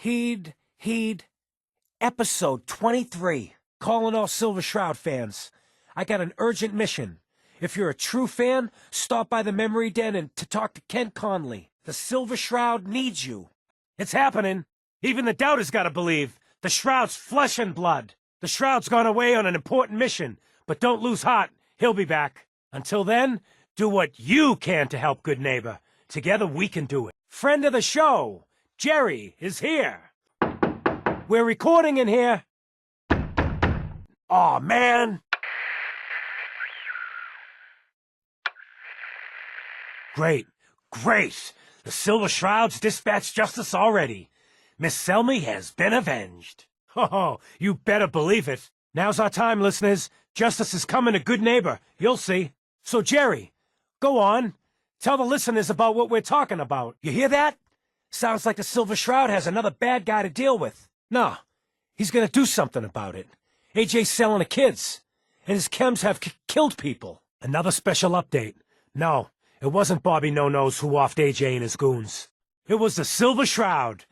Heed, episode 23. Calling all Silver Shroud fans. I got an urgent mission. If you're a true fan, stop by the Memory Den and to talk to Kent Connolly. The Silver Shroud needs you. It's happening. Even the doubters gotta believe. The Shroud's flesh and blood. The Shroud's gone away on an important mission, but don't lose heart. He'll be back. Until then, do what you can to help good neighbor. Together we can do it. Friend of the show, Jerry, is here. We're recording in here. Aw, man. Great. The Silver Shroud's dispatched justice already. Miss Selmy has been avenged. Oh, you better believe it. Now's our time, listeners. Justice is coming to good neighbor. You'll see. So, Jerry, go on. Tell the listeners about what we're talking about. You hear that? Sounds like the Silver Shroud has another bad guy to deal with. No, he's gonna do something about it. AJ's selling the kids, and his chems have killed people. Another special update. No, it wasn't Bobby No-Nos who offed AJ and his goons. It was the Silver Shroud.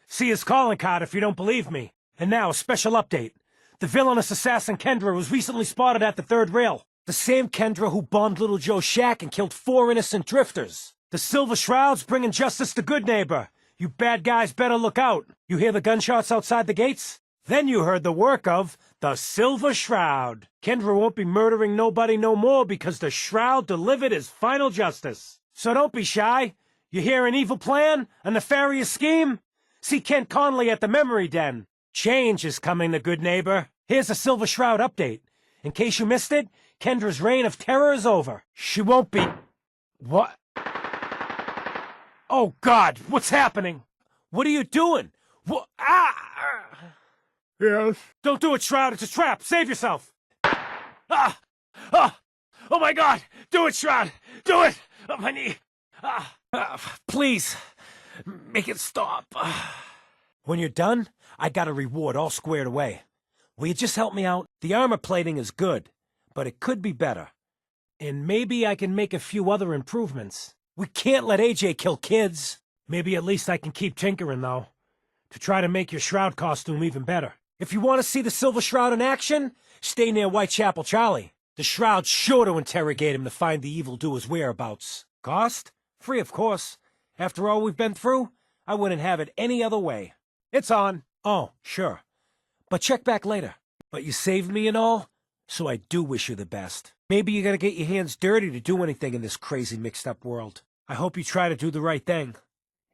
See his calling card if you don't believe me. And now, a special update. The villainous assassin Kendra was recently spotted at the third rail. The same Kendra who bombed Little Joe's shack and killed 4 innocent drifters. The Silver Shroud's bringing justice to good neighbor. You bad guys better look out. You hear the gunshots outside the gates? Then you heard the work of the Silver Shroud. Kendra won't be murdering nobody no more because the Shroud delivered his final justice. So don't be shy. You hear an evil plan? A nefarious scheme? See Kent Connolly at the Memory Den. Change is coming to good neighbor. Here's a Silver Shroud update. In case you missed it, Kendra's reign of terror is over. She won't be... What? Oh, God, what's happening? What are you doing? What? Ah! Yes? Don't do it, Shroud. It's a trap. Save yourself. Ah! Ah! Oh, my God! Do it, Shroud! Do it! Oh, my knee! Please, make it stop. When you're done, I got a reward all squared away. Will you just help me out? The armor plating is good, but it could be better. And maybe I can make a few other improvements. We can't let AJ kill kids. Maybe at least I can keep tinkering, though, to try to make your Shroud costume even better. If you want to see the Silver Shroud in action, stay near Whitechapel Charlie. The Shroud's sure to interrogate him to find the evildoer's whereabouts. Cost? Free, of course. After all we've been through, I wouldn't have it any other way. It's on. Oh, sure. But check back later. But you saved me and all, so I do wish you the best. Maybe you gotta get your hands dirty to do anything in this crazy mixed-up world. I hope you try to do the right thing,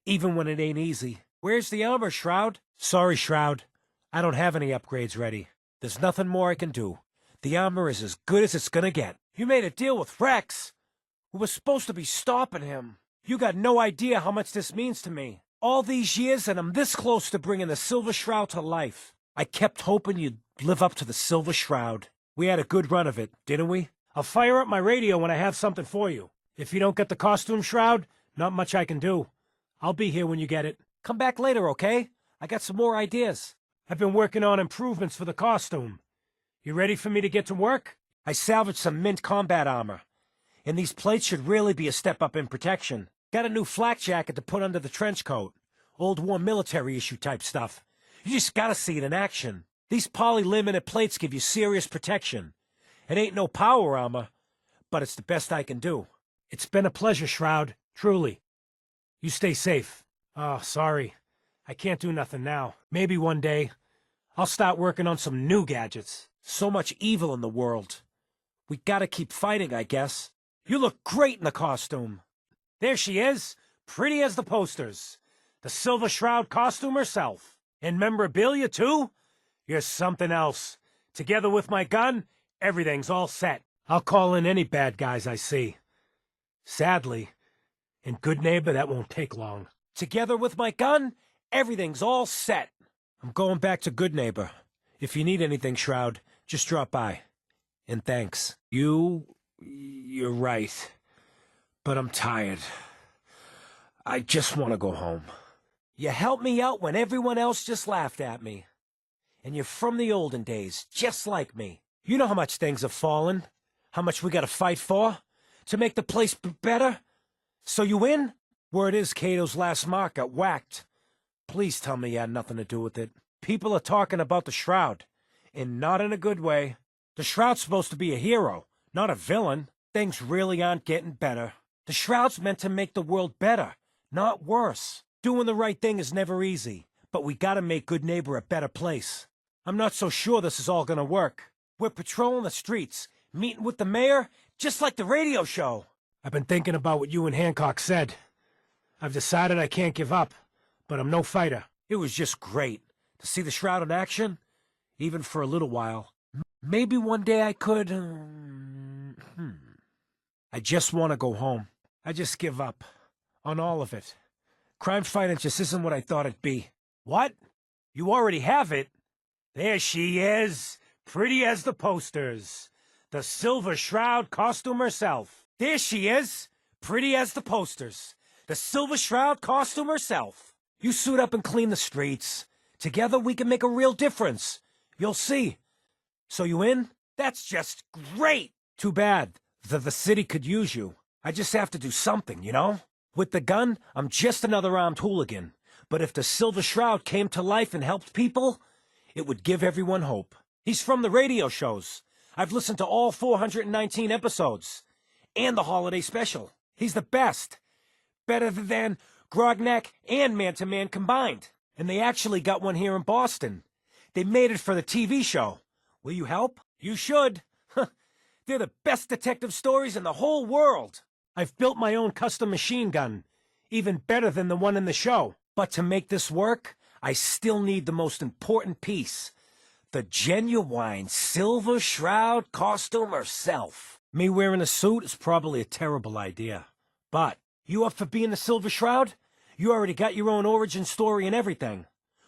even when it ain't easy. Where's the armor, Shroud? Sorry, Shroud. I don't have any upgrades ready. There's nothing more I can do. The armor is as good as it's gonna get. You made a deal with Rex, who was supposed to be stopping him. You got no idea how much this means to me. All these years, and I'm this close to bringing the Silver Shroud to life. I kept hoping you'd live up to the Silver Shroud. We had a good run of it, didn't we? I'll fire up my radio when I have something for you. If you don't get the costume, Shroud, not much I can do. I'll be here when you get it. Come back later, okay? I got some more ideas. I've been working on improvements for the costume. You ready for me to get to work? I salvaged some mint combat armor, and these plates should really be a step up in protection. Got a new flak jacket to put under the trench coat. Old war military issue type stuff. You just gotta see it in action. These poly-laminate plates give you serious protection. It ain't no power armor, but it's the best I can do. It's been a pleasure, Shroud, truly. You stay safe. Oh, sorry. I can't do nothing now. Maybe one day, I'll start working on some new gadgets. So much evil in the world. We gotta keep fighting, I guess. You look great in the costume. There she is, pretty as the posters. The Silver Shroud costume herself. And memorabilia, too? You're something else. Together with my gun, everything's all set. I'll call in any bad guys I see. Sadly, in good neighbor, that won't take long. Together with my gun, everything's all set. I'm going back to good neighbor. If you need anything, Shroud, just drop by. And thanks. You're right. But I'm tired. I just want to go home. You helped me out when everyone else just laughed at me. And you're from the olden days, just like me. You know how much things have fallen, how much we gotta fight for, to make the place better. So you in? Word is Cato's last mark got whacked. Please tell me you had nothing to do with it. People are talking about the Shroud, and not in a good way. The Shroud's supposed to be a hero, not a villain. Things really aren't getting better. The Shroud's meant to make the world better, not worse. Doing the right thing is never easy, but we gotta make Good Neighbor a better place. I'm not so sure this is all gonna work. We're patrolling the streets, meeting with the mayor, just like the radio show. I've been thinking about what you and Hancock said. I've decided I can't give up, but I'm no fighter. It was just great to see the Shroud in action, even for a little while. Maybe one day I could... I just want to go home. I just give up. On all of it. Crime fighting just isn't what I thought it'd be. What? You already have it? There she is, pretty as the posters. The Silver Shroud costume herself. There she is, pretty as the posters. The Silver Shroud costume herself. You suit up and clean the streets. Together we can make a real difference. You'll see. So you in? That's just great! Too bad that the city could use you. I just have to do something, you know? With the gun, I'm just another armed hooligan. But if the Silver Shroud came to life and helped people, it would give everyone hope. He's from the radio shows. I've listened to all 419 episodes. And the holiday special. He's the best. Better than Grognak and Man to Man combined. And they actually got one here in Boston. They made it for the TV show. Will you help? You should. They're the best detective stories in the whole world. I've built my own custom machine gun. Even better than the one in the show. But to make this work, I still need the most important piece. The genuine Silver Shroud costume herself. Me wearing a suit is probably a terrible idea. But, you up for being the Silver Shroud? You already got your own origin story and everything.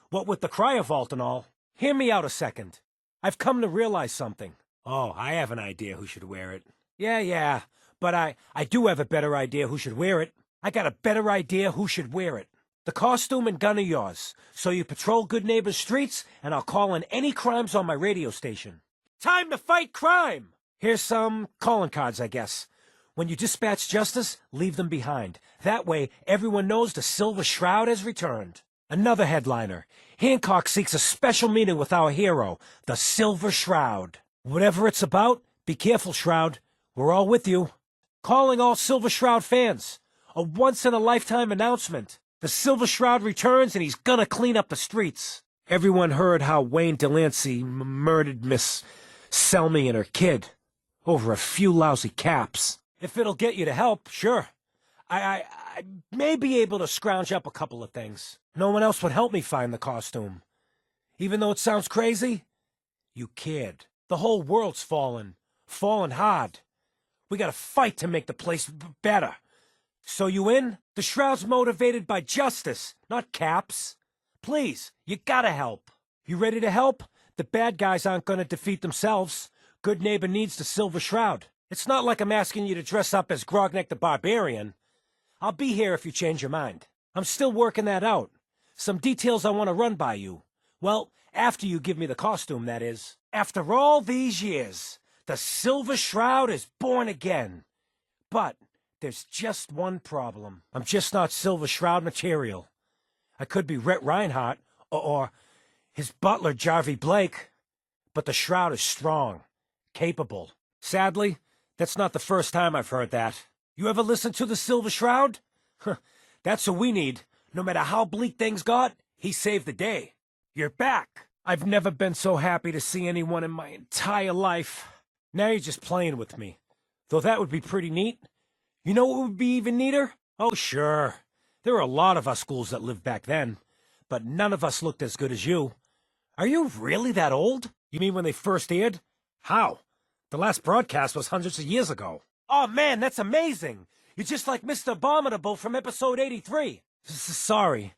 What with the cryovault and all. Hear me out a second. I've come to realize something. Oh, I have an idea who should wear it. Yeah, but I do have a better idea who should wear it. I got a better idea who should wear it. The costume and gun are yours, so you patrol Good Neighbor's streets, and I'll call in any crimes on my radio station. Time to fight crime! Here's some calling cards, I guess. When you dispatch justice, leave them behind. That way, everyone knows the Silver Shroud has returned. Another headliner. Hancock seeks a special meeting with our hero, the Silver Shroud. Whatever it's about, be careful, Shroud. We're all with you. Calling all Silver Shroud fans. A once-in-a-lifetime announcement. The Silver Shroud returns and he's gonna clean up the streets. Everyone heard how Wayne Delancey murdered Miss Selmy and her kid. Over a few lousy caps. If it'll get you to help, sure. I may be able to scrounge up a couple of things. No one else would help me find the costume. Even though it sounds crazy, you cared. The whole world's fallen hard. We gotta fight to make the place better. So you in? The Shroud's motivated by justice, not caps. Please, you gotta help. You ready to help? The bad guys aren't gonna defeat themselves. Good Neighbor needs the Silver Shroud. It's not like I'm asking you to dress up as Grognak the Barbarian. I'll be here if you change your mind. I'm still working that out. Some details I want to run by you. Well, after you give me the costume, that is. After all these years, the Silver Shroud is born again. But there's just one problem. I'm just not Silver Shroud material. I could be Rhett Reinhardt or his butler, Jarvie Blake. But the Shroud is strong, capable. Sadly, that's not the first time I've heard that. You ever listen to the Silver Shroud? That's who we need. No matter how bleak things got, he saved the day. You're back. I've never been so happy to see anyone in my entire life. Now you're just playing with me. Though that would be pretty neat. You know what would be even neater? Oh, sure. There were a lot of us ghouls that lived back then. But none of us looked as good as you. Are you really that old? You mean when they first aired? How? The last broadcast was hundreds of years ago. Oh man, that's amazing! You're just like Mr. Abominable from episode 83. Sorry,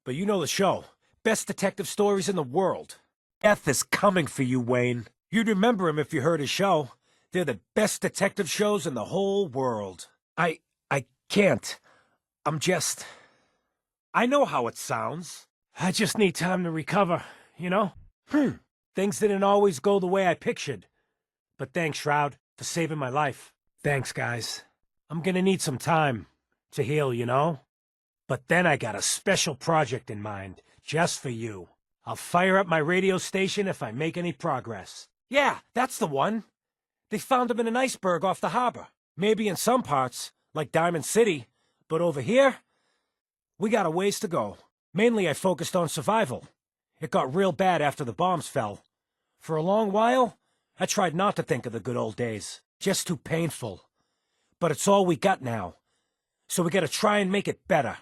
but you know the show. Best detective stories in the world. Death is coming for you, Wayne. You'd remember him if you heard his show. They're the best detective shows in the whole world. I can't. I know how it sounds. I just need time to recover, you know? Things didn't always go the way I pictured. But thanks, Shroud, for saving my life. Thanks, guys. I'm gonna need some time to heal, you know? But then I got a special project in mind Just for you. I'll fire up my radio station if I make any progress. Yeah, that's the one. They found him in an iceberg off the harbor. Maybe in some parts, like Diamond City, but over here, we got a ways to go. Mainly I focused on survival. It got real bad after the bombs fell. For a long while, I tried not to think of the good old days. Just too painful. But it's all we got now. So we gotta try and make it better.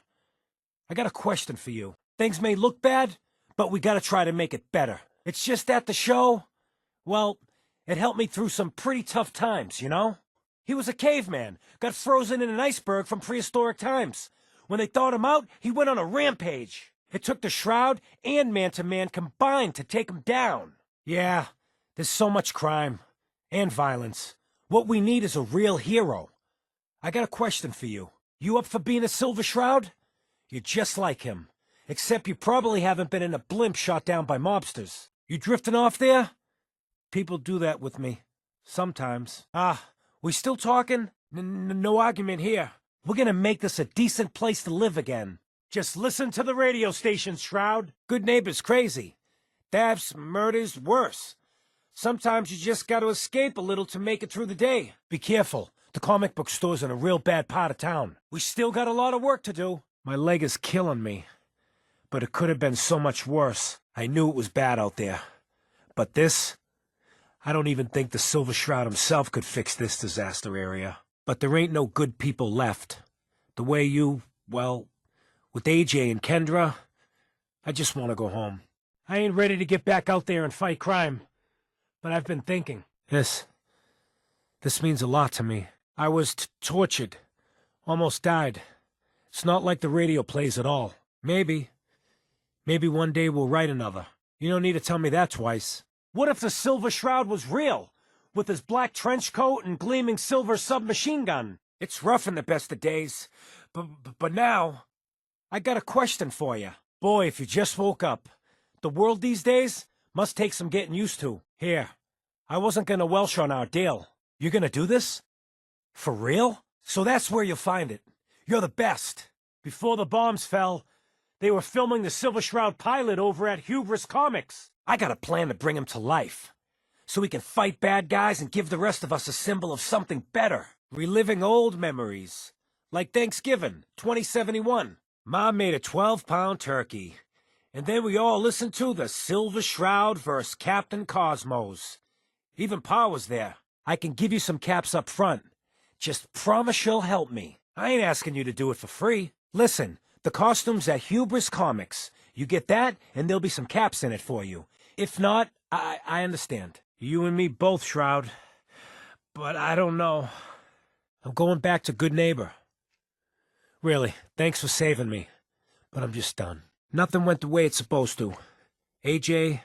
I got a question for you. Things may look bad, but we gotta try to make it better. It's just that the show, well, it helped me through some pretty tough times, you know? He was a caveman, got frozen in an iceberg from prehistoric times. When they thawed him out, he went on a rampage. It took the Shroud and Man-to-Man combined to take him down. Yeah, there's so much crime and violence. What we need is a real hero. I got a question for you. You up for being a Silver Shroud? You're just like him. Except you probably haven't been in a blimp shot down by mobsters. You drifting off there? People do that with me. Sometimes. We still talking? No argument here. We're gonna make this a decent place to live again. Just listen to the radio station, Shroud. Good neighbors crazy. Thefts, murders, worse. Sometimes you just gotta escape a little to make it through the day. Be careful. The comic book store's in a real bad part of town. We still got a lot of work to do. My leg is killing me. But it could have been so much worse. I knew it was bad out there. But this... I don't even think the Silver Shroud himself could fix this disaster area. But there ain't no good people left. The way you, well, with AJ and Kendra, I just want to go home. I ain't ready to get back out there and fight crime. But I've been thinking. This means a lot to me. I was tortured. Almost died. It's not like the radio plays at all. Maybe one day we'll write another. You don't need to tell me that twice. What if the Silver Shroud was real? With his black trench coat and gleaming silver submachine gun? It's rough in the best of days. But now, I got a question for you. Boy, if you just woke up. The world these days must take some getting used to. Here, I wasn't gonna welsh on our deal. You gonna do this? For real? So that's where you'll find it. You're the best. Before the bombs fell, they were filming the Silver Shroud pilot over at Hubris Comics. I got a plan to bring him to life. So he can fight bad guys and give the rest of us a symbol of something better. Reliving old memories. Like Thanksgiving, 2071. Mom made a 12-pound turkey. And then we all listened to the Silver Shroud vs. Captain Cosmos. Even Pa was there. I can give you some caps up front. Just promise you'll help me. I ain't asking you to do it for free. Listen, the costume's at Hubris Comics. You get that, and there'll be some caps in it for you. If not, I understand. You and me both, Shroud. But I don't know. I'm going back to good neighbor. Really, thanks for saving me. But I'm just done. Nothing went the way it's supposed to. AJ,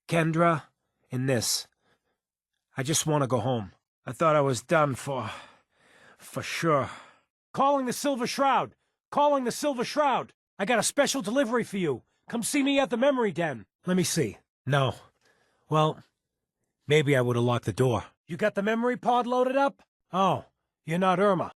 Kendra, and this. I just want to go home. I thought I was done for sure. Calling the Silver Shroud. Calling the Silver Shroud. I got a special delivery for you. Come see me at the Memory Den. Let me see. No. Well, maybe I would have locked the door. You got the memory pod loaded up? Oh, you're not Irma.